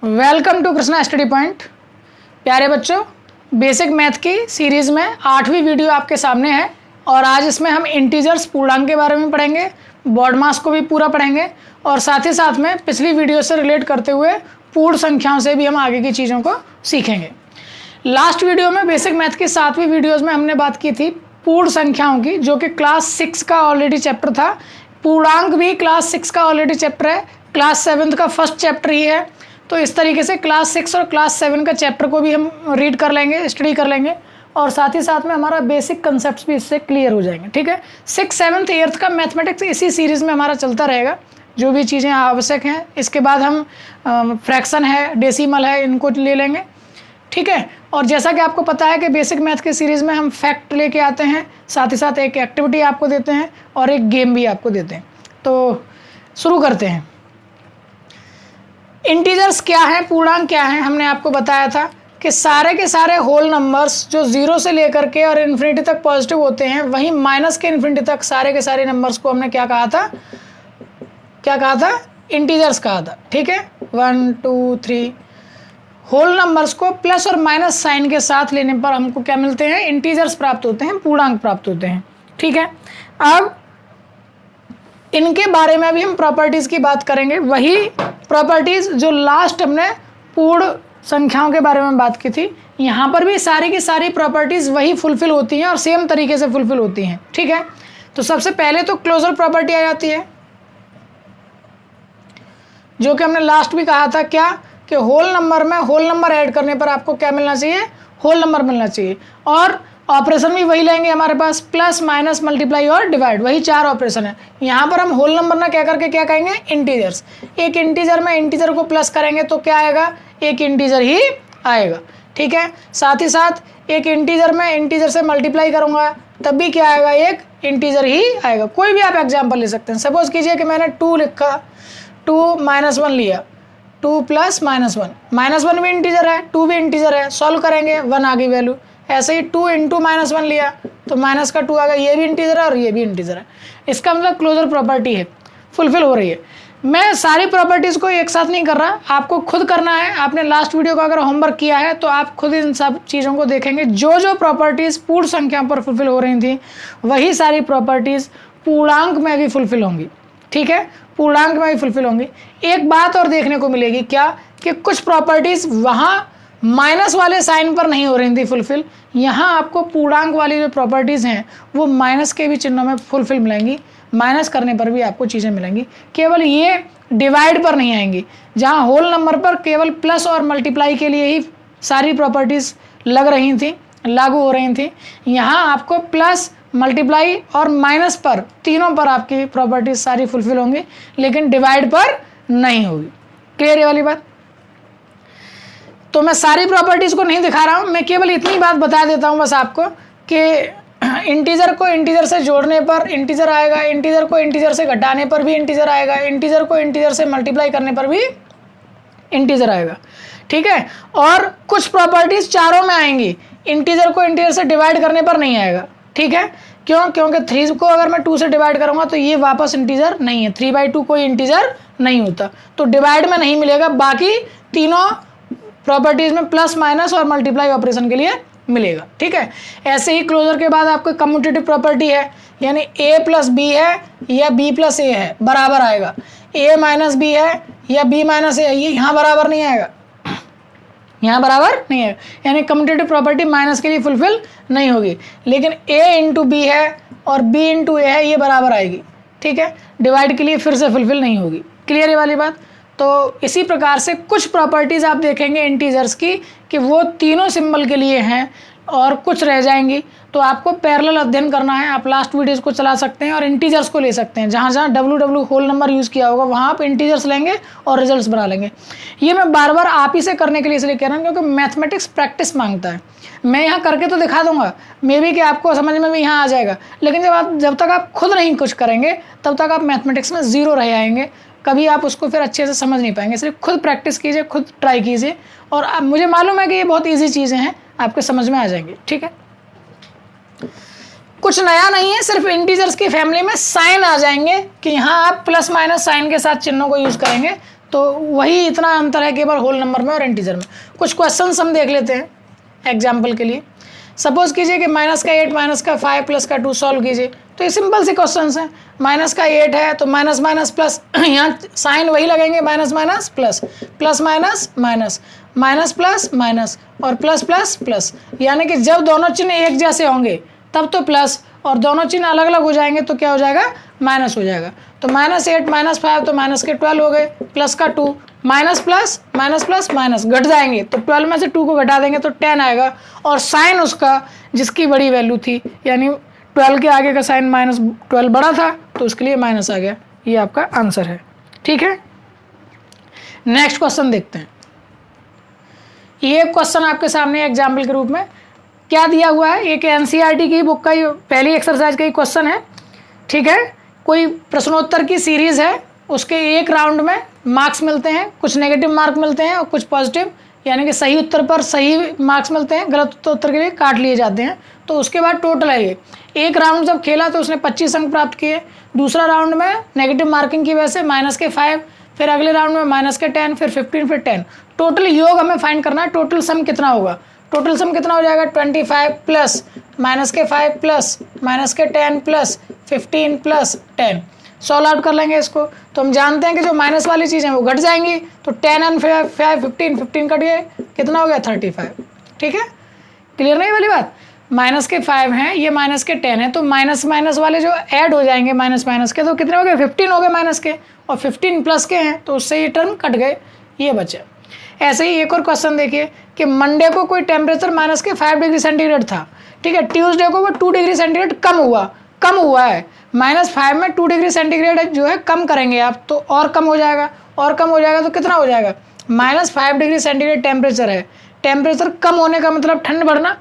Welcome to Krishna study point. प्यारे बच्चों, basic math की सीरीज़ में 8वीं वीडियो आपके सामने है और आज इसमें हम इंटीजर्स पूर्णांक के बारे में पढ़ेंगे, बॉड मास को भी पूरा पढ़ेंगे और साथ ही साथ में पिछली वीडियो से रिलेट करते हुए पूर्ण संख्याओं से भी हम आगे की चीज़ों को सीखेंगे। लास्ट वीडियो में बेसिक मैथ की 7वीं वीडियोज़ में हमने बात की थी पूर्ण संख्याओं की, जो कि क्लास 6 का ऑलरेडी चैप्टर था। पूर्णांक भी क्लास 6 का ऑलरेडी चैप्टर है, क्लास 7 का फर्स्ट चैप्टर ही है। तो इस तरीके से क्लास 6 और क्लास 7 का चैप्टर को भी हम रीड कर लेंगे, स्टडी कर लेंगे और साथ ही साथ में हमारा बेसिक कंसेप्ट भी इससे क्लियर हो जाएंगे। ठीक है, 6, 7, 8 का मैथमेटिक्स इसी सीरीज़ में हमारा चलता रहेगा, जो भी चीज़ें आवश्यक हैं। इसके बाद हम फ्रैक्शन है, डेसिमल है, इनको ले लेंगे। ठीक है, और जैसा कि आपको पता है कि बेसिक मैथ की सीरीज़ में हम फैक्ट लेके आते हैं, साथ ही साथ एक एक्टिविटी आपको देते हैं और एक गेम भी आपको देते हैं। तो शुरू करते हैं। इंटीजर्स क्या है, पूर्णांक क्या है, हमने आपको बताया था कि सारे के सारे होल नंबर्स जो 0 से लेकर के और इन्फिनिटी तक पॉजिटिव होते हैं, वहीं माइनस के इन्फिनिटी तक सारे के सारे नंबर्स को हमने क्या कहा था, इंटीजर्स कहा था। ठीक है, 1, 2, 3 होल नंबर्स को प्लस और माइनस साइन के साथ लेने पर हमको क्या मिलते हैं, इंटीजर्स प्राप्त होते हैं, पूर्णांक प्राप्त होते हैं। ठीक है, अब इनके बारे में भी हम प्रॉपर्टीज़ की बात करेंगे, वही प्रॉपर्टीज़ जो लास्ट हमने पूर्ण संख्याओं के बारे में बात की थी। यहाँ पर भी सारी की सारी प्रॉपर्टीज़ वही फुलफिल होती हैं और सेम तरीके से फुलफिल होती हैं। ठीक है, तो सबसे पहले तो क्लोजर प्रॉपर्टी आ जाती है, जो कि हमने लास्ट भी कहा था क्या, कि होल नंबर में होल नंबर ऐड करने पर आपको क्या मिलना चाहिए, होल नंबर मिलना चाहिए। और ऑपरेशन भी वही लेंगे हमारे पास, प्लस माइनस मल्टीप्लाई और डिवाइड, वही 4 ऑपरेशन है। यहाँ पर हम होल नंबर ना क्या करके क्या कहेंगे, इंटीजर्स। एक इंटीजर में इंटीजर को प्लस करेंगे तो क्या आएगा, एक इंटीजर ही आएगा। ठीक है, साथ ही साथ एक इंटीजर में इंटीजर से मल्टीप्लाई करूँगा तब भी क्या आएगा, एक इंटीजर ही आएगा। कोई भी आप एग्जाम्पल ले सकते हैं। सपोज कीजिए कि मैंने 2 लिखा, 2 -1 लिया, 2 + -1, -1 भी इंटीजर है, 2 भी इंटीजर है, सॉल्व करेंगे 1 आ गई वैल्यू। ऐसे ही 2 × -1 लिया तो माइनस का 2 आ गया, ये भी इंटीजर है और ये भी इंटीजर है। इसका मतलब क्लोजर प्रॉपर्टी है, फुलफिल हो रही है। मैं सारी प्रॉपर्टीज़ को एक साथ नहीं कर रहा, आपको खुद करना है। आपने लास्ट वीडियो का अगर होमवर्क किया है तो आप खुद इन सब चीज़ों को देखेंगे। जो जो प्रॉपर्टीज़ पूर्ण संख्या पर फुलफिल हो रही थी, वही सारी प्रॉपर्टीज़ पूर्णांक में भी फुलफिल होंगी। ठीक है, पूर्णांक में भी फुलफिल होंगी। एक बात और देखने को मिलेगी क्या, कि कुछ प्रॉपर्टीज़ वहाँ माइनस वाले साइन पर नहीं हो रही थी फुलफिल, यहाँ आपको पूर्णांक वाली जो प्रॉपर्टीज़ हैं वो माइनस के भी चिन्हों में फुलफिल मिलेंगी, माइनस करने पर भी आपको चीज़ें मिलेंगी। केवल ये डिवाइड पर नहीं आएंगी, जहाँ होल नंबर पर केवल प्लस और मल्टीप्लाई के लिए ही सारी प्रॉपर्टीज़ लग रही थी, लागू हो रही थी। यहाँ आपको प्लस, मल्टीप्लाई और माइनस पर, तीनों पर आपकी प्रॉपर्टीज़ सारी फुलफिल होंगी, लेकिन डिवाइड पर नहीं होगी। क्लियर है वाली बात? तो मैं सारी प्रॉपर्टीज़ को नहीं दिखा रहा हूँ, मैं केवल इतनी बात बता देता हूँ बस आपको कि इंटीजर को इंटीजर से जोड़ने पर इंटीजर आएगा, इंटीजर को इंटीजर से घटाने पर भी इंटीजर आएगा, इंटीजर को इंटीजर से मल्टीप्लाई करने पर भी इंटीजर आएगा। ठीक है, और कुछ प्रॉपर्टीज़ चारों में आएंगी, इंटीजर को इंटीजर से डिवाइड करने पर नहीं आएगा। ठीक है, क्यों? क्योंकि 3 को अगर मैं 2 से डिवाइड करूँगा तो ये वापस इंटीजर नहीं है, 3/2 कोई इंटीजर नहीं होता, तो डिवाइड में नहीं मिलेगा। बाकी तीनों प्रॉपर्टीज़ में प्लस, माइनस और मल्टीप्लाई ऑपरेशन के लिए मिलेगा। ठीक है, ऐसे ही क्लोजर के बाद आपको कम्यूटेटिव प्रॉपर्टी है, यानी a + b है या b + a है, बराबर आएगा। a - b है या b - a है, ये यहाँ बराबर नहीं आएगा, यहाँ बराबर नहीं है, यानी कम्यूटेटिव प्रॉपर्टी माइनस के लिए फुलफिल नहीं होगी। लेकिन a × b है और b × a है, ये बराबर आएगी। ठीक है, डिवाइड के लिए फिर से फुलफिल नहीं होगी। क्लियर है वाली बात? तो इसी प्रकार से कुछ प्रॉपर्टीज़ आप देखेंगे इंटीजर्स की कि वो तीनों सिंबल के लिए हैं और कुछ रह जाएंगी। तो आपको पैरेलल अध्ययन करना है, आप लास्ट वीडियोज़ को चला सकते हैं और इंटीजर्स को ले सकते हैं। जहाँ जहाँ WW होल नंबर यूज़ किया होगा वहाँ आप इंटीजर्स लेंगे और रिजल्ट्स बना लेंगे। ये मैं बार बार आप ही से करने के लिए इसलिए कह रहा हूँ क्योंकि मैथमेटिक्स प्रैक्टिस मांगता है। मैं यहाँ करके तो दिखा दूंगा, मे बी कि आपको समझ में भी यहाँ आ जाएगा, लेकिन जब तक आप खुद नहीं कुछ करेंगे तब तक आप मैथमेटिक्स में ज़ीरो रह आएंगे, कभी आप उसको फिर अच्छे से समझ नहीं पाएंगे। इसलिए खुद प्रैक्टिस कीजिए, खुद ट्राई कीजिए, और मुझे मालूम है कि ये बहुत ईजी चीज़ें हैं, आपके समझ में आ जाएंगी। ठीक है, कुछ नया नहीं है, सिर्फ इंटीजर्स की फैमिली में साइन आ जाएंगे कि यहाँ आप प्लस माइनस साइन के साथ चिन्हों को यूज़ करेंगे तो वही इतना अंतर है केवल होल नंबर में और इंटीजर में। कुछ क्वेश्चन हम देख लेते हैं एग्जाम्पल के लिए। सपोज कीजिए कि -8 -5 +2 सॉल्व कीजिए। तो ये सिंपल से क्वेश्चन हैं। -8 है तो माइनस माइनस प्लस, यहाँ साइन वही लगेंगे, minus minus plus, plus minus minus, minus plus minus और प्लस प्लस प्लस। यानी कि जब दोनों चिन्ह एक जैसे होंगे तब तो प्लस, और दोनों चिन्ह अलग अलग हो जाएंगे तो क्या हो जाएगा, माइनस हो जाएगा। तो -8 -5 तो माइनस के 12 हो गए, प्लस का 2, minus plus minus plus minus घट जाएंगे तो 12 में से 2 को घटा देंगे तो 10 आएगा, और साइन उसका जिसकी बड़ी वैल्यू थी, यानी 12 के आगे का साइन -12 बड़ा था तो उसके लिए माइनस आ गया। ये आपका आंसर है। ठीक है, नेक्स्ट क्वेश्चन देखते हैं। ये क्वेश्चन आपके सामने एग्जाम्पल के रूप में क्या दिया हुआ है, एक एनसीईआरटी की बुक का पहली एक्सरसाइज का ही क्वेश्चन है। ठीक है, कोई प्रश्नोत्तर की सीरीज है, उसके एक राउंड में मार्क्स मिलते हैं, कुछ नेगेटिव मार्क मिलते हैं और कुछ पॉजिटिव, यानी कि सही उत्तर पर सही मार्क्स मिलते हैं, गलत उत्तर के लिए काट लिए जाते हैं। तो उसके बाद टोटल है ये, एक राउंड जब खेला तो उसने 25 अंक प्राप्त किए, दूसरा राउंड में नेगेटिव मार्किंग की वजह से -5, फिर अगले राउंड में -10, फिर 15, फिर 10। टोटल योग हमें फाइंड करना है, टोटल सम कितना होगा। टोटल सम कितना हो जाएगा, 25 plus -5 plus -10 plus 15 plus 10। Solve out कर लेंगे इसको। तो हम जानते हैं कि जो माइनस वाली चीज़ें वो घट जाएंगी, तो 10 और 5 15 कट गए, कितना हो गया 35। ठीक है, क्लियर नहीं वाली बात। -5 हैं, ये -10 है, तो माइनस माइनस वाले जो ऐड हो जाएंगे माइनस के, तो कितने हो गए 15 हो गए माइनस के, और 15 प्लस के हैं तो उससे ये टर्म कट गए, ये बचे। ऐसे ही एक और क्वेश्चन देखिए कि मंडे को कोई टेम्परेचर -5 डिग्री सेंटीग्रेड था। ठीक है, ट्यूसडे को वो 2 डिग्री सेंटीग्रेड कम हुआ है। -5 में 2 डिग्री सेंटीग्रेड जो है कम करेंगे आप तो और कम हो जाएगा, और कम हो जाएगा तो कितना हो जाएगा, -5 डिग्री सेंटीग्रेड टेम्परेचर है। टेम्परेचर कम होने का मतलब ठंड बढ़ना,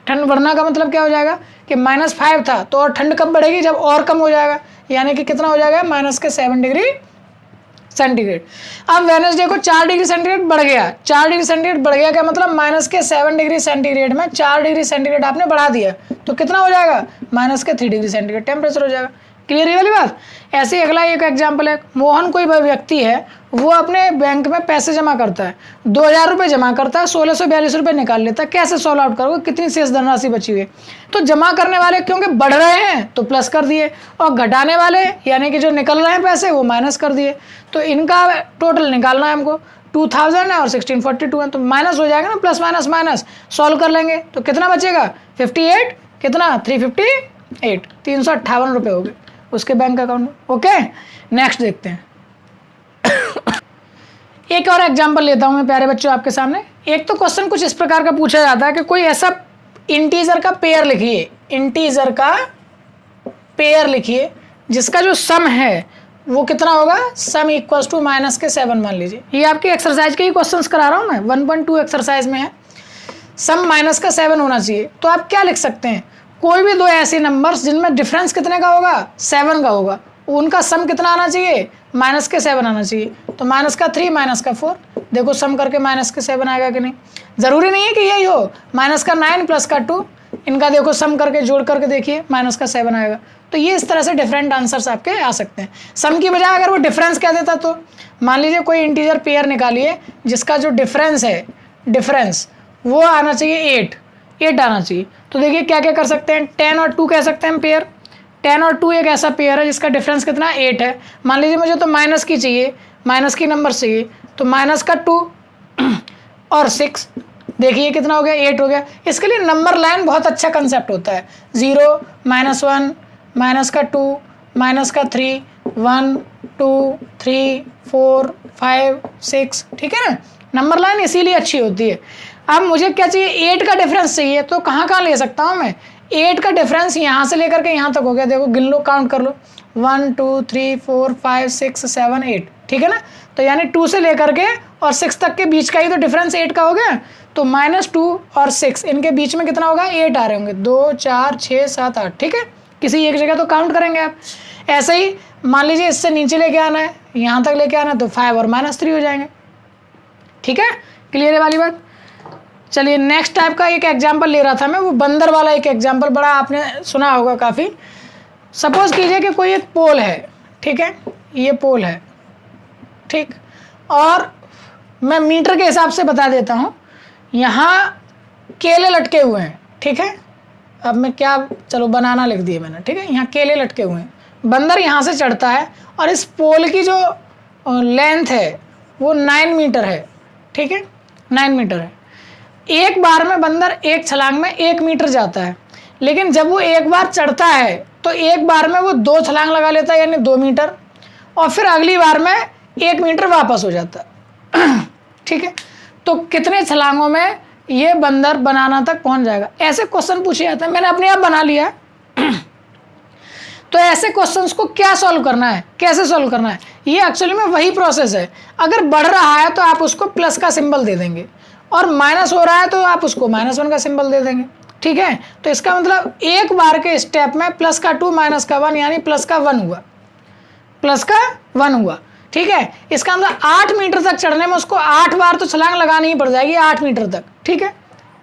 ठंड बढ़ना का मतलब क्या हो जाएगा कि -5 था तो और ठंड कब बढ़ेगी, जब और कम हो जाएगा, यानी कि कितना हो जाएगा -7 डिग्री सेंटीग्रेड। अब वेडनेसडे को 4 डिग्री सेंटीग्रेड बढ़ गया, 4 डिग्री सेंटीग्रेड बढ़ गया क्या मतलब -7 डिग्री सेंटीग्रेड में 4 डिग्री सेंटीग्रेड आपने बढ़ा दिया, तो कितना हो जाएगा -3 डिग्री सेंटीग्रेड टेम्परेचर हो जाएगा। क्लियर है वाली बात। ऐसे ही अगला एक एग्जाम्पल है, मोहन कोई व्यक्ति है, वो अपने बैंक में पैसे जमा करता है, 2000 रुपये जमा करता है, 1642 रुपये निकाल लेता है। कैसे सॉल्व आउट करोगे, कितनी शेष धनराशि बची हुई है। तो जमा करने वाले क्योंकि बढ़ रहे हैं तो प्लस कर दिए, और घटाने वाले यानी कि जो निकल रहे हैं पैसे वो माइनस कर दिए। तो इनका टोटल निकालना है हमको, 2000 है और 1642 है, तो माइनस हो जाएगा ना, प्लस माइनस माइनस सॉल्व कर लेंगे तो कितना बचेगा 58, कितना 358, 358 रुपये हो गए उसके बैंक अकाउंट में। ओके, नेक्स्ट देखते हैं। एक और एग्जांपल लेता हूं मैं प्यारे बच्चों आपके सामने। एक तो क्वेश्चन कुछ इस प्रकार का पूछा जाता है कि कोई ऐसा इंटीजर का पेयर लिखिए, इंटीजर का पेयर लिखिए जिसका जो सम है वो कितना होगा, सम इक्वल्स टू -7 मान लीजिए। ये आपकी एक्सरसाइज के ही क्वेश्चंस करा रहा हूं मैं, 1.2 एक्सरसाइज में है, सम -7 होना चाहिए। तो आप क्या लिख सकते हैं, कोई भी दो ऐसे नंबर्स जिनमें डिफरेंस कितने का होगा, 7 का होगा, उनका सम कितना आना चाहिए, -7 आना चाहिए। तो -3 -4, देखो सम करके -7 आएगा कि नहीं। ज़रूरी नहीं है कि यही हो, -9 + 2, इनका देखो सम करके जोड़ करके देखिए -7 आएगा। तो ये इस तरह से डिफरेंट आंसर्स आपके आ सकते हैं। सम की बजाय अगर वो डिफरेंस कह देता तो मान लीजिए कोई इंटीजर पेयर निकालिए जिसका जो डिफरेंस है, डिफरेंस वो आना चाहिए 8 आना चाहिए। तो देखिए क्या क्या कर सकते हैं, 10 और 2 कह सकते हैं पेयर, 10 और 2 एक ऐसा पेयर है जिसका डिफरेंस कितना 8 है। मान लीजिए मुझे तो माइनस की चाहिए, माइनस की नंबर चाहिए, तो -2 और 6, देखिए कितना हो गया 8 हो गया। इसके लिए नंबर लाइन बहुत अच्छा कंसेप्ट होता है, 0 -1 -2 -3 1 2 3 4 5 6, ठीक है ना। नंबर लाइन इसीलिए अच्छी होती है। अब मुझे क्या चाहिए, 8 का डिफरेंस चाहिए, तो कहाँ ले सकता हूँ मैं, 8 का डिफरेंस यहाँ से लेकर के यहाँ तक हो गया, देखो गिन लो, काउंट कर लो, 1 2 3 4 5 6 7 8, ठीक है ना। तो यानी 2 से लेकर के और 6 तक के बीच का ही तो डिफरेंस 8 का हो गया। तो -2 और 6 इनके बीच में कितना होगा, 8 आ रहे होंगे, 2 4 6 7 8, ठीक है। किसी एक जगह तो काउंट करेंगे आप। ऐसे ही मान लीजिए इससे नीचे लेके आना है, यहाँ तक लेके आना है, तो 5 और -3 हो जाएंगे, ठीक है। क्लियर है वाली बात। चलिए नेक्स्ट टाइप का एक एग्जाम्पल ले रहा था मैं, वो बंदर वाला एक एग्जाम्पल, बड़ा आपने सुना होगा काफ़ी। सपोज कीजिए कि कोई एक पोल है, ठीक है, ये पोल है, ठीक, और मैं मीटर के हिसाब से बता देता हूँ। यहाँ केले लटके हुए हैं, ठीक है। अब मैं क्या, चलो बनाना लिख दिए मैंने, ठीक है। यहाँ केले लटके हुए हैं, बंदर यहाँ से चढ़ता है और इस पोल की जो लेंथ है वो 9 मीटर है, ठीक है, 9 मीटर है। एक बार में बंदर एक छलांग में 1 मीटर जाता है, लेकिन जब वो एक बार चढ़ता है तो एक बार में वो 2 छलांग लगा लेता है, यानी 2 मीटर, और फिर अगली बार में 1 मीटर वापस हो जाता है, ठीक है। तो कितने छलांगों में ये बंदर बनाना तक पहुंच जाएगा, ऐसे क्वेश्चन पूछे जाते हैं। मैंने अपने आप बना लिया। तो ऐसे क्वेश्चंस को क्या सॉल्व करना है, कैसे सॉल्व करना है, ये एक्चुअली में वही प्रोसेस है। अगर बढ़ रहा है तो आप उसको प्लस का सिंबल दे देंगे, और माइनस हो रहा है तो आप उसको -1 का सिंबल दे देंगे, ठीक है। तो इसका मतलब एक बार के स्टेप में प्लस का 2 माइनस का 1 यानी प्लस का 1 हुआ, प्लस का 1 हुआ, ठीक है। इसका मतलब 8 मीटर तक चढ़ने में उसको 8 बार तो छलांग लगानी ही पड़ जाएगी, 8 मीटर तक, ठीक है,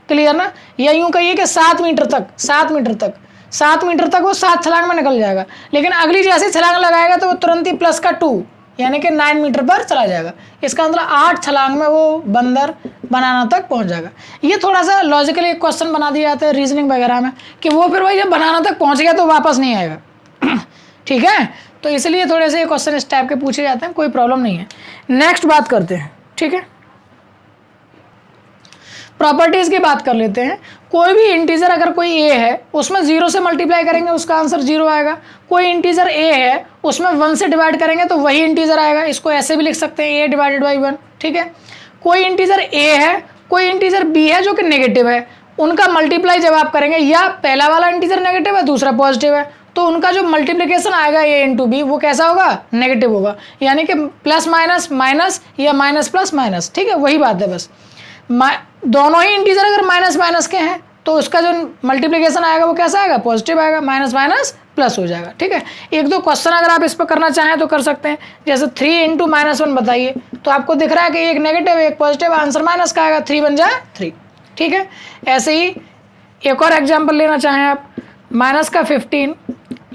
क्लियर ना। या यूं कहिए कि 7 मीटर तक, 7 मीटर तक, 7 मीटर तक वो 7 छलांग में निकल जाएगा। लेकिन अगली जैसे छलांग लगाएगा तो वो तुरंत ही प्लस का 2 यानी कि 9 मीटर पर चला जाएगा। इसका मतलब 8 छलांग में वो बंदर बनाना तक पहुंच जाएगा। ये थोड़ा सा लॉजिकली एक क्वेश्चन बना दिया जाता है रीजनिंग वगैरह में, कि वो फिर वही जब बनाना तक पहुंच गया तो वापस नहीं आएगा, ठीक है। तो इसलिए थोड़े से क्वेश्चन इस टाइप के पूछे जाते हैं, कोई प्रॉब्लम नहीं है। नेक्स्ट बात करते हैं, ठीक है। प्रॉपर्टीज की बात कर लेते हैं। कोई भी इंटीजर अगर कोई ए है उसमें 0 से मल्टीप्लाई करेंगे उसका आंसर 0 आएगा। कोई इंटीजर ए है उसमें 1 से डिवाइड करेंगे तो वही इंटीजर आएगा। इसको ऐसे भी लिख सकते हैं ए डिवाइडेड बाई 1, ठीक है। कोई इंटीजर ए है, कोई इंटीजर बी है जो कि नेगेटिव है, उनका मल्टीप्लाई जब आप करेंगे, या पहला वाला इंटीजर नेगेटिव है दूसरा पॉजिटिव है, तो उनका जो मल्टीप्लिकेशन आएगा ए इंटू बी वो कैसा होगा, नेगेटिव होगा, यानी कि प्लस माइनस माइनस या माइनस प्लस माइनस, ठीक है, वही बात है बस। दोनों ही इंटीजर अगर माइनस माइनस के हैं तो उसका जो मल्टीप्लिकेशन आएगा वो कैसा आएगा, पॉजिटिव आएगा, माइनस माइनस प्लस हो जाएगा, ठीक है। एक दो क्वेश्चन अगर आप इस पर करना चाहें तो कर सकते हैं, जैसे 3 इंटू -1 बताइए, तो आपको दिख रहा है कि एक नेगेटिव एक पॉजिटिव, आंसर माइनस का आएगा, 3 बन जाए 3, ठीक है। ऐसे ही एक और एग्जाम्पल लेना चाहें आप, माइनस का 15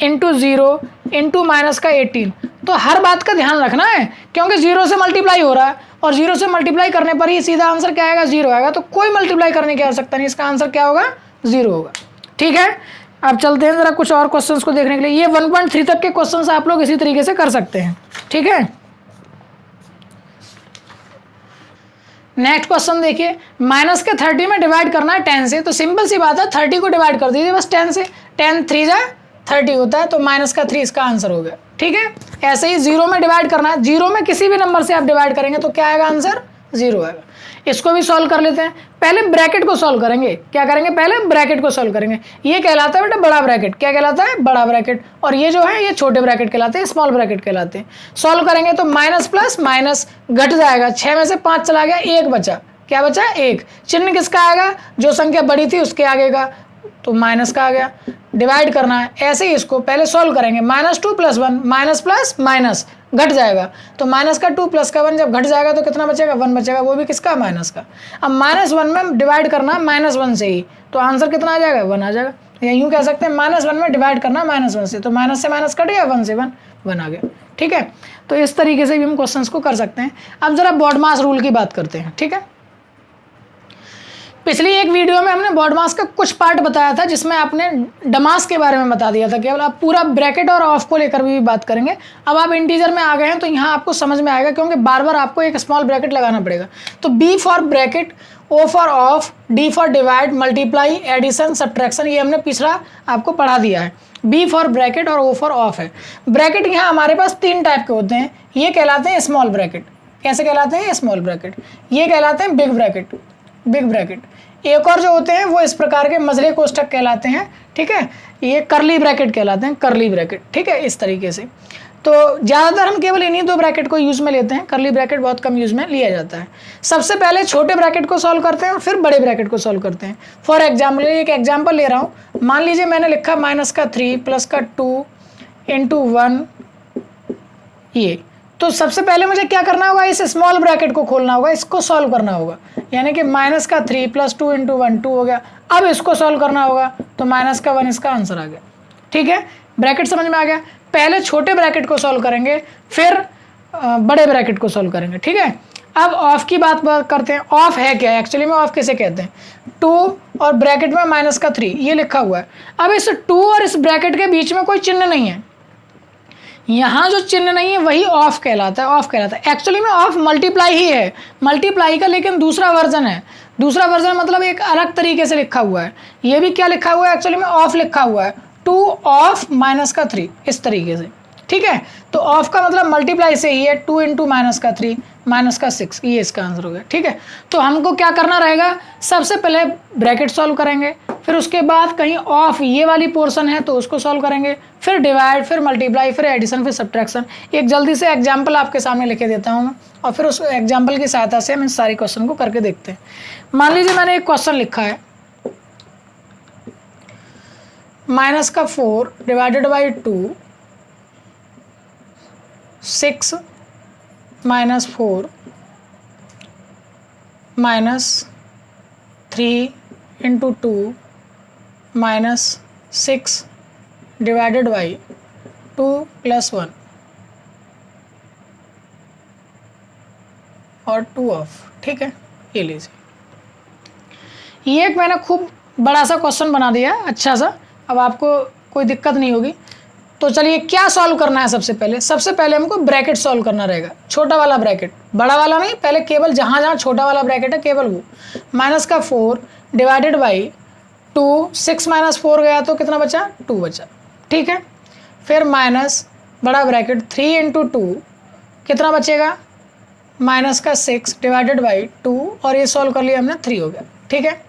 इंटू 0 इंटू माइनस का 18, तो हर बात का ध्यान रखना है क्योंकि 0 से मल्टीप्लाई हो रहा है और 0 से मल्टीप्लाई करने पर ही सीधा आंसर क्या आएगा, 0 आएगा। तो कोई मल्टीप्लाई करने की आवश्यकता नहीं, इसका आंसर क्या होगा, 0 होगा, ठीक है। अब चलते हैं जरा कुछ और क्वेश्चंस को देखने के लिए। ये 1.3 तक के क्वेश्चंस आप लोग इसी तरीके से कर सकते हैं, ठीक है। नेक्स्ट क्वेश्चन देखिए, माइनस के 30 में डिवाइड करना है 10 से, तो सिंपल सी बात है 30 को डिवाइड कर दीजिए बस 10 से, 10 3 जा 30 होता है, तो माइनस का 3 इसका आंसर हो गया, ठीक है। ऐसे ही 0 में डिवाइड करना है, 0 में किसी भी नंबर से आप डिवाइड करेंगे तो क्या आएगा, आंसर 0 आएगा। इसको भी सॉल्व कर लेते हैं। पहले ब्रैकेट को सॉल्व करेंगे, क्या करेंगे, पहले ब्रैकेट को सॉल्व करेंगे। ये कहलाता है बेटा बड़ा ब्रैकेट, क्या कहलाता है, बड़ा ब्रैकेट, और ये जो है ये छोटे ब्रैकेट कहलाते हैं, स्मॉल ब्रैकेट कहलाते हैं। सॉल्व करेंगे तो माइनस प्लस माइनस घट जाएगा, 6 में से 5 चला गया, 1 बचा, क्या बचा, 1। चिन्ह किसका आएगा, जो संख्या बड़ी थी उसके आगे का, तो माइनस का आ गया। डिवाइड करना है, ऐसे ही इसको पहले सॉल्व करेंगे, -2 + 1, माइनस प्लस माइनस घट जाएगा, तो माइनस का 2 प्लस का 1 जब घट जाएगा तो कितना बचेगा, 1 बचेगा, वो भी किसका, माइनस का। अब -1 में डिवाइड करना -1 से ही, तो आंसर कितना आ जाएगा, 1 आ जाएगा। या यूँ कह सकते हैं -1 में डिवाइड करना -1 से, तो माइनस से माइनस कट गया, 1 से 1 आ गया, ठीक है। तो इस तरीके से भी हम क्वेश्चंस को कर सकते हैं। अब जरा बॉडमास रूल की बात करते हैं, ठीक है। पिछली एक वीडियो में हमने बॉडमास का कुछ पार्ट बताया था जिसमें आपने डमास के बारे में बता दिया था, केवल आप पूरा ब्रैकेट और ऑफ को लेकर भी बात करेंगे। अब आप इंटीजर में आ गए हैं तो यहाँ आपको समझ में आएगा क्योंकि बार बार आपको एक स्मॉल ब्रैकेट लगाना पड़ेगा। तो B for bracket, O for of, D for divide, multiply, addition, subtraction, ये हमने पिछला आपको पढ़ा दिया है। B फॉर ब्रैकेट और O फॉर ऑफ है। ब्रैकेट यहाँ हमारे पास 3 टाइप के होते हैं, ये कहलाते हैं स्मॉल ब्रैकेट। कैसे कहलाते हैं, स्मॉल ब्रैकेट। ये कहलाते हैं बिग ब्रैकेट, बिग ब्रैकेट। एक और जो होते हैं वो इस प्रकार के मझले कोष्ठक कहलाते हैं, ठीक है। ये करली ब्रैकेट कहलाते हैं, करली ब्रैकेट, ठीक है, इस तरीके से। तो ज़्यादातर हम केवल इन्हीं 2 ब्रैकेट को यूज़ में लेते हैं, करली ब्रैकेट बहुत कम यूज़ में लिया जाता है। सबसे पहले छोटे ब्रैकेट को सॉल्व करते हैं और फिर बड़े ब्रैकेट को सॉल्व करते हैं। फॉर एग्जाम्पल, एक एग्जाम्पल ले रहा हूँ, मान लीजिए मैंने लिखा -3 + 2 × 1, ये। तो सबसे पहले मुझे क्या करना होगा, इस स्मॉल ब्रैकेट को खोलना होगा, इसको सॉल्व करना होगा, यानी कि -3 + 2 × 1 2 हो गया। अब इसको सॉल्व करना होगा तो -1 इसका आंसर आ गया, ठीक है। ब्रैकेट समझ में आ गया। पहले छोटे ब्रैकेट को सॉल्व करेंगे, फिर बड़े ब्रैकेट को सॉल्व करेंगे, ठीक है। अब ऑफ की बात करते हैं। ऑफ है क्या एक्चुअली में, ऑफ किसे कहते हैं? 2 और ब्रैकेट में -3 ये लिखा हुआ है। अब इस 2 और इस ब्रैकेट के बीच में कोई चिन्ह नहीं है, यहाँ जो चिन्ह नहीं है वही ऑफ कहलाता है, ऑफ कहलाता है। एक्चुअली में ऑफ मल्टीप्लाई ही है, मल्टीप्लाई का लेकिन दूसरा वर्जन है। दूसरा वर्जन मतलब एक अलग तरीके से लिखा हुआ है। ये भी क्या लिखा हुआ है एक्चुअली में, ऑफ लिखा हुआ है, 2 ऑफ -3 इस तरीके से, ठीक है। तो ऑफ का मतलब मल्टीप्लाई से ही है, 2 इंटू -3 -6, ये इसका आंसर हो गया, ठीक है। तो हमको क्या करना रहेगा, सबसे पहले ब्रैकेट सॉल्व करेंगे, फिर उसके बाद कहीं ऑफ ये वाली पोर्शन है तो उसको सॉल्व करेंगे, फिर डिवाइड, फिर मल्टीप्लाई, फिर एडिशन, फिर सब्ट्रैक्शन। एक जल्दी से एग्जाम्पल आपके सामने लिखे देता हूँ मैं, और फिर उस एग्जाम्पल की सहायता से हम इस सारी क्वेश्चन को करके देखते हैं। मान लीजिए मैंने एक क्वेश्चन लिखा है, -4 divided by 2 6 -4 -3 into 2 -6 divided by 2 + 1 और 2 ऑफ, ठीक है। ये लीजिए, ये एक मैंने खूब बड़ा सा क्वेश्चन बना दिया, अच्छा सा। अब आपको कोई दिक्कत नहीं होगी। तो चलिए क्या सॉल्व करना है, सबसे पहले हमको ब्रैकेट सॉल्व करना रहेगा, छोटा वाला ब्रैकेट, बड़ा वाला नहीं, पहले केवल जहाँ जहाँ छोटा वाला ब्रैकेट है केवल वो। -4 डिवाइडेड बाई 2, 6 -4 गया तो कितना बचा, 2 बचा, ठीक है। फिर माइनस बड़ा ब्रैकेट 3 इंटू 2 कितना बचेगा, -6 डिवाइडेड बाई 2, और ये सॉल्व कर लिया हमने, 3 हो गया, ठीक है।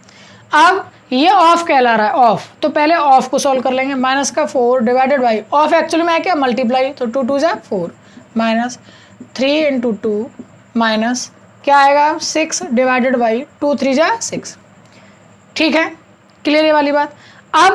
अब ये ऑफ कहला रहा है, ऑफ, तो पहले ऑफ को सॉल्व कर लेंगे। -4 डिवाइडेड बाई, ऑफ एक्चुअली में है क्या, मल्टीप्लाई, तो 2 2 जा 4, -3 इंटू 2 माइनस क्या आएगा, 6 डिवाइडेड बाई 2 3 जा 6, ठीक है। क्लियर ये वाली बात। अब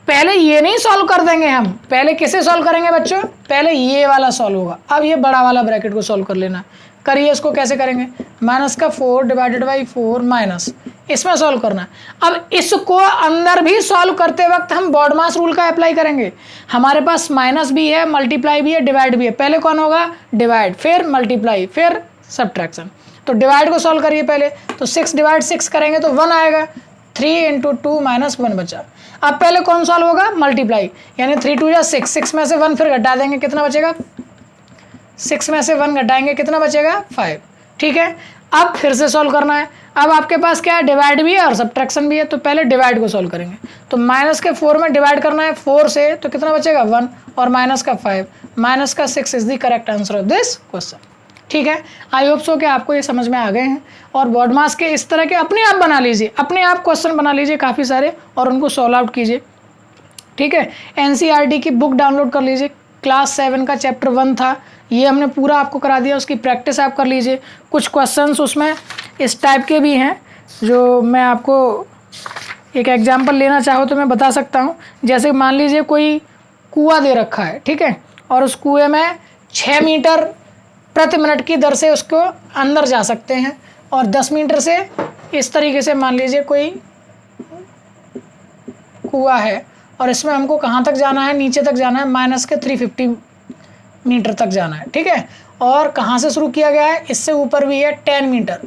पहले ये नहीं सॉल्व कर देंगे हम, पहले किसे सॉल्व करेंगे बच्चों, पहले ये वाला सॉल्व होगा। अब ये बड़ा वाला ब्रैकेट को सॉल्व कर लेना, करिए। इसको कैसे करेंगे, -4 डिवाइडेड बाई 4 माइनस, इसमें सॉल्व करना। अब इसको अंदर भी सॉल्व करते वक्त हम बॉडमास रूल का अप्लाई करेंगे। हमारे पास माइनस भी है, मल्टीप्लाई भी है, डिवाइड भी है। पहले कौन होगा, डिवाइड, फिर मल्टीप्लाई, फिर सब्ट्रैक्शन। तो डिवाइड को सॉल्व करिए पहले, तो 6 डिवाइड 6 करेंगे तो 1 आएगा, 3 इंटू 2 -1 बचा। अब पहले कौन सॉल्व होगा, मल्टीप्लाई, यानी 3 2 जा 6, 6 में से 1 फिर घटा देंगे, कितना बचेगा, 6 में से 1 घटाएंगे, कितना बचेगा, 5, ठीक है। अब फिर से सॉल्व करना है। अब आपके पास क्या है, डिवाइड भी है और सब्ट्रैक्शन भी है, तो पहले डिवाइड को सॉल्व करेंगे। तो -4 में डिवाइड करना है 4 से, तो कितना बचेगा, 1, और -5, -6 is the correct answer of this question, ठीक है। आई होप सो कि आपको ये समझ में आ गए हैं। और बॉडमास के इस तरह के अपने आप बना लीजिए, अपने आप क्वेश्चन बना लीजिए काफ़ी सारे, और उनको सॉल्व आउट कीजिए, ठीक है। NCERT की बुक डाउनलोड कर लीजिए, क्लास 7 का चैप्टर 1 था, ये हमने पूरा आपको करा दिया, उसकी प्रैक्टिस आप कर लीजिए। कुछ क्वेश्चंस उसमें इस टाइप के भी हैं जो मैं आपको एक एग्जांपल लेना चाहो तो मैं बता सकता हूँ। जैसे मान लीजिए कोई कुआं दे रखा है, ठीक है, और उस कुएं में 6 मीटर प्रति मिनट की दर से उसको अंदर जा सकते हैं, और 10 मीटर से इस तरीके से मान लीजिए कोई कुआं है, और इसमें हमको कहाँ तक जाना है, नीचे तक जाना है, -350 मीटर तक जाना है, ठीक है। और कहाँ से शुरू किया गया है, इससे ऊपर भी है 10 मीटर,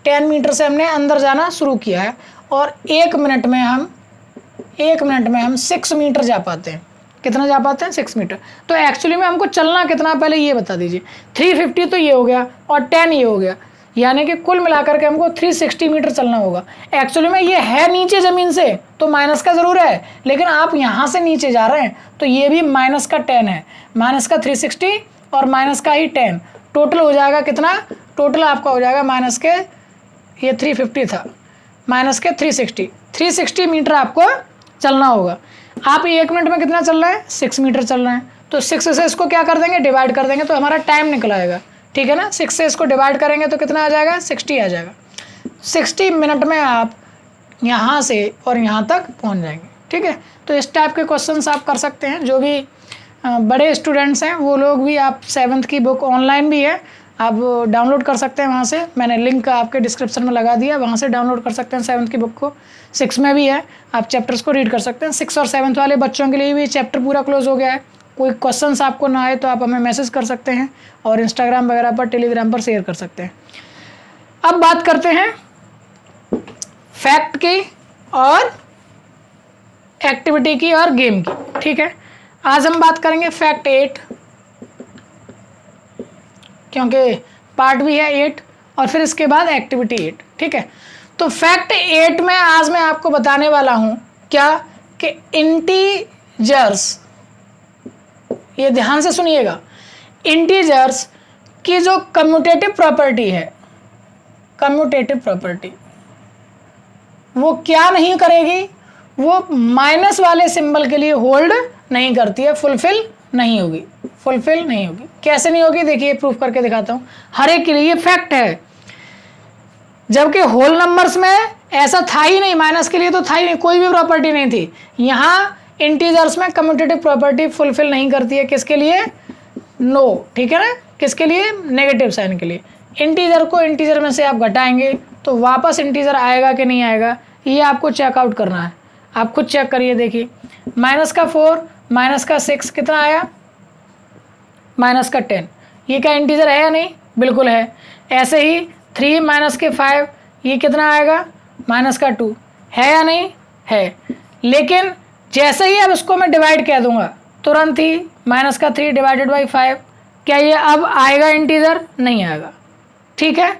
10 मीटर से हमने अंदर जाना शुरू किया है, और 1 मिनट में हम 6 मीटर जा पाते हैं। कितना जा पाते हैं, 6 मीटर। तो एक्चुअली में हमको चलना कितना, पहले ये बता दीजिए। 350 तो ये हो गया, और 10 ये हो गया, यानी कि कुल मिलाकर के हमको 360 मीटर चलना होगा। एक्चुअली में ये है नीचे ज़मीन से, तो माइनस का ज़रूर है, लेकिन आप यहाँ से नीचे जा रहे हैं तो ये भी -10 है, माइनस का 360 और माइनस का ही 10, टोटल हो जाएगा कितना, टोटल आपका हो जाएगा माइनस के, ये 350 था, माइनस के 360 मीटर आपको चलना होगा। आप 1 मिनट में कितना चल रहा है, 6 मीटर चल रहे हैं, तो 6 से इसको क्या कर देंगे, डिवाइड कर देंगे, तो हमारा टाइम निकल आएगा, ठीक है ना। 6 से इसको डिवाइड करेंगे तो कितना आ जाएगा, 60 आ जाएगा। 60 मिनट में आप यहाँ से और यहाँ तक पहुँच जाएंगे, ठीक है। तो इस टाइप के क्वेश्चंस आप कर सकते हैं। जो भी बड़े स्टूडेंट्स हैं वो लोग भी, आप 7th की बुक ऑनलाइन भी है, आप डाउनलोड कर सकते हैं वहाँ से, मैंने लिंक आपके डिस्क्रिप्शन में लगा दिया, वहाँ से डाउनलोड कर सकते हैं 7th की बुक को। 6 में भी है, आप चैप्टर्स को रीड कर सकते हैं। 6 और 7th वाले बच्चों के लिए भी चैप्टर पूरा क्लोज हो गया है, कोई क्वेश्चंस आपको ना आए तो आप हमें मैसेज कर सकते हैं और इंस्टाग्राम वगैरह पर, टेलीग्राम पर शेयर कर सकते हैं। अब बात करते हैं फैक्ट की और एक्टिविटी की और गेम की। ठीक है, आज हम बात करेंगे फैक्ट 8, क्योंकि पार्ट भी है 8, और फिर इसके बाद एक्टिविटी 8। ठीक है, तो फैक्ट 8 में आज मैं आपको बताने वाला हूं क्या कि इंटीजर्स, ये ध्यान से सुनिएगा, इंटीजर्स की जो कम्यूटेटिव प्रॉपर्टी है, कम्यूटेटिव प्रॉपर्टी, वो क्या नहीं करेगी, वो माइनस वाले सिंबल के लिए होल्ड नहीं करती है, फुलफिल नहीं होगी, फुलफिल नहीं होगी। कैसे नहीं होगी, देखिए प्रूफ करके दिखाता हूं। हर एक के लिए ये फैक्ट है, जबकि होल नंबर्स में ऐसा था ही नहीं, माइनस के लिए तो था ही नहीं, कोई भी प्रॉपर्टी नहीं थी। यहाँ इंटीजर्स में कम्यूटेटिव प्रॉपर्टी फुलफिल नहीं करती है, किसके लिए, नो, ठीक है ना, किसके लिए, नेगेटिव साइन के लिए। इंटीजर को इंटीजर में से आप घटाएंगे तो वापस इंटीजर आएगा कि नहीं आएगा, ये आपको चेकआउट करना है। आप खुद चेक करिए, देखिए माइनस का 4, माइनस का 6 कितना आया, माइनस का 10, ये क्या इंटीजर है या नहीं, बिल्कुल है। ऐसे ही 3 माइनस के 5, ये कितना आएगा, माइनस का 2, है या नहीं, है। लेकिन जैसे ही अब इसको मैं डिवाइड कह दूंगा तुरंत ही माइनस का 3 डिवाइडेड बाई 5, क्या ये अब आएगा इंटीजर, नहीं आएगा। ठीक है,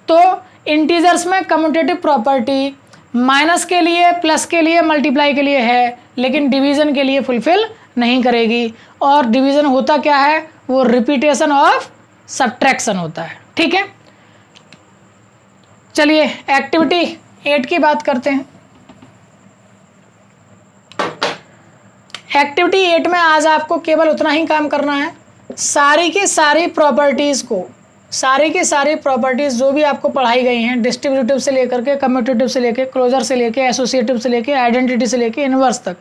तो इंटीजर्स में कम्यूटेटिव प्रॉपर्टी माइनस के लिए, प्लस के लिए, मल्टीप्लाई के लिए है, लेकिन डिवीजन के लिए फुलफिल नहीं करेगी। और डिवीजन होता क्या है, वो रिपीटेशन ऑफ सब्ट्रैक्शन होता है। ठीक है, चलिए एक्टिविटी 8 की बात करते हैं। एक्टिविटी 8 में आज आपको केवल उतना ही काम करना है, सारी की सारी प्रॉपर्टीज़ को, सारी की सारी प्रॉपर्टीज़ जो भी आपको पढ़ाई गई हैं, डिस्ट्रीब्यूटिव से लेकर के, कम्यूटेटिव से लेकर, क्लोजर से लेकर, एसोसिएटिव से लेकर, आइडेंटिटी से लेकर इनवर्स तक,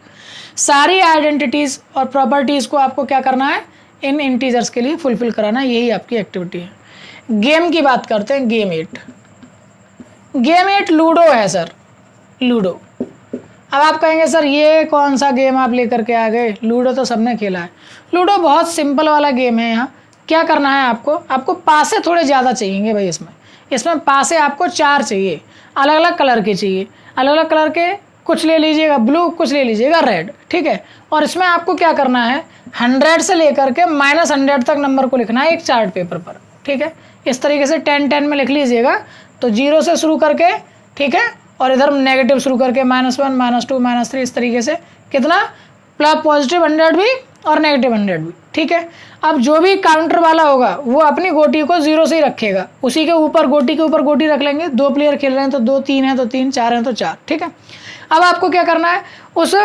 सारी आइडेंटिटीज़ और प्रॉपर्टीज़ को आपको क्या करना है, इन इंटीजर्स के लिए फुलफिल कराना है। यही आपकी एक्टिविटी है। गेम की बात करते हैं, गेम 8। गेम 8 लूडो है सर, लूडो। अब आप कहेंगे सर ये कौन सा गेम आप लेकर के आ गए, लूडो तो सबने खेला है। लूडो बहुत सिंपल वाला गेम है। यहाँ क्या करना है आपको पासे थोड़े ज़्यादा चाहिए भाई। इसमें पासे आपको 4 चाहिए, अलग अलग कलर के चाहिए, अलग अलग कलर के, कुछ ले लीजिएगा ब्लू, कुछ ले लीजिएगा रेड। ठीक है, और इसमें आपको क्या करना है, 100 से लेकर के -100 तक नंबर को लिखना है एक चार्ट पेपर पर। ठीक है, इस तरीके से 10-10 में लिख लीजिएगा, तो 0 से शुरू करके, ठीक है, और इधर नेगेटिव शुरू करके -1, -2, -3, इस तरीके से कितना, प्लस पॉजिटिव 100 भी और नेगेटिव 100 भी। ठीक है, अब जो भी काउंटर वाला होगा वो अपनी गोटी को 0 से ही रखेगा, उसी के ऊपर, गोटी के ऊपर गोटी रख लेंगे। 2 प्लेयर खेल रहे हैं तो 2, 3 है तो 3, 4 है तो 4। ठीक है, अब आपको क्या करना है, उस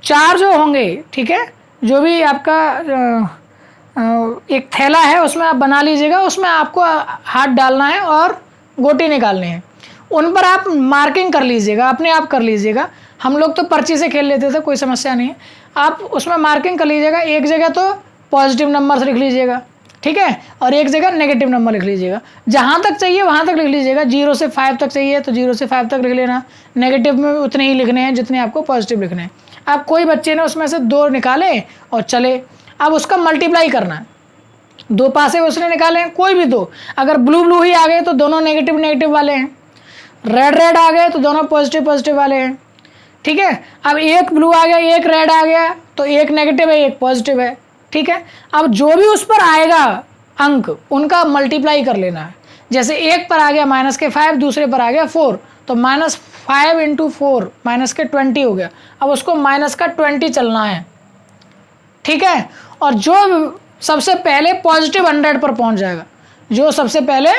4 जो होंगे, ठीक है, जो भी आपका एक थैला है उसमें आप बना लीजिएगा, उसमें आपको हाथ डालना है और गोटी निकालनी है। उन पर आप मार्किंग कर लीजिएगा, अपने आप कर लीजिएगा। हम लोग तो पर्ची से खेल लेते थे, कोई समस्या नहीं है। आप उसमें मार्किंग कर लीजिएगा, एक जगह तो पॉजिटिव नंबर से लिख लीजिएगा, ठीक है, और एक जगह नेगेटिव नंबर लिख लीजिएगा। जहाँ तक चाहिए वहाँ तक लिख लीजिएगा। 0 से 5 तक चाहिए तो 0 से 5 तक लिख लेना। नेगेटिव में उतने ही लिखने हैं जितने आपको पॉजिटिव लिखने हैं। अब कोई बच्चे ने उसमें से 2 निकाले और चले, अब उसका मल्टीप्लाई करना है। 2 पासे उसने निकाले हैं, कोई भी 2, अगर ब्लू ही आ गए तो दोनों नेगेटिव वाले हैं, रेड आ गए तो दोनों पॉजिटिव वाले हैं। ठीक है, अब एक ब्लू आ गया, एक रेड आ गया, तो एक नेगेटिव है, एक पॉजिटिव है। ठीक है, अब जो भी उस पर आएगा अंक, उनका मल्टीप्लाई कर लेना है। जैसे एक पर आ गया -5, दूसरे पर आ गया 4, तो -5 × 4 -20 हो गया। अब उसको -20 चलना है। ठीक है, और जो सबसे पहले पॉजिटिव 100 पर पहुंच जाएगा, जो सबसे पहले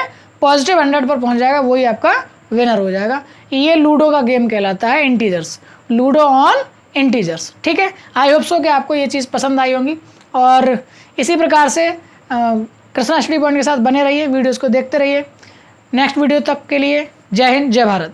पॉजिटिव 100 पर पहुंच जाएगा वही आपका विनर हो जाएगा। ये लूडो का गेम कहलाता है, इंटीजर्स, लूडो ऑन इंटीजर्स। ठीक है, आई होप सो कि आपको ये चीज़ पसंद आई होंगी, और इसी प्रकार से कृष्णा स्टडी पॉइंट के साथ बने रहिए, वीडियोस को देखते रहिए। नेक्स्ट वीडियो तक के लिए जय हिंद, जय भारत।